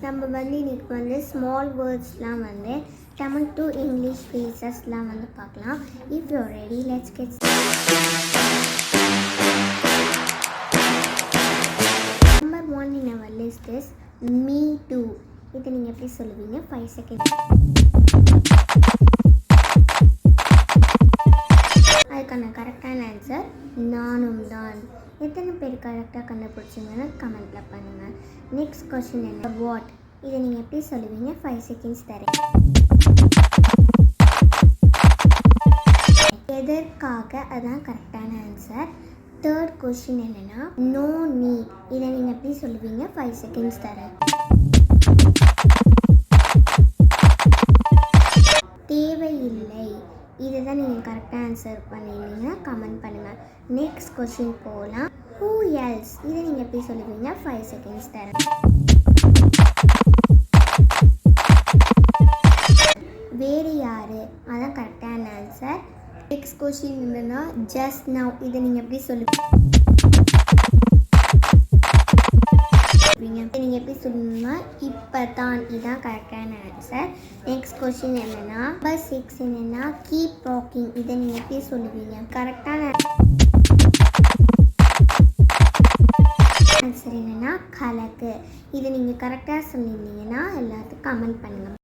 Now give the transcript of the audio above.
நம்ம இன்னைக்கு small வேர்ட்ஸ்லாம் Tamil to English ஃப்ரேசஸ்லாம் பார்க்கலாம். If you are ready, let's get number 1 in our list is me too. இதை நீங்கள் எப்படி சொல்லுவீங்க? 5 seconds. அதுக்கான கரெக்டான ஆன்சர் நானும் தான். எத்தனை பேர் கரெக்டாக கண்டுபிடிச்சிங்கன்னு கமெண்ட்டில் பண்ணுங்கள். நெக்ஸ்ட் கொஸ்டின் என்ன? வாட். இதை நீங்கள் எப்படி சொல்லுவீங்க? 5 seconds தரேன். எதற்காக? அதான் கரெக்டான ஆன்சர். தேர்ட் கொஸ்டின் என்னென்னா நோ நீட். இதை நீங்கள் எப்படி சொல்லுவீங்க? 5 seconds தரேன். தேவையில்லை. இதுதான் நீங்கள் கரெக்டாக ஆன்சர் பண்ணியிருந்தீங்கன்னா கமெண்ட் பண்ணுங்கள். நெக்ஸ்ட் கொஸ்டின் போகலாம். Who else. இதை நீங்கள் எப்படி சொல்லுவீங்க? 5 seconds தரேன். வேறு யார்? அதான் கரெக்டான ஆன்சர். நெக்ஸ்ட் கொஸ்டின் என்னன்னா ஜஸ்ட் நவ். இதை நீங்கள் எப்படி சொல்லுவீங்க? நீங்கள் எப்படி சொல்லணும்னா இப்போ தான். இதுதான் கரெக்டான ஆன்சர். நெக்ஸ்ட் கொஸ்டின் என்னென்னா நம்பர் 6 என்னென்னா கீப் வாக்கிங். இதை நீங்கள் எப்படி சொல்லுவீங்க? கரெக்டான ஆன்சர் என்னென்னா கலக்கு. இதை நீங்கள் கரெக்டாக சொல்லியிருந்தீங்கன்னா எல்லாத்துக்கும் கமெண்ட் பண்ணுங்கள்.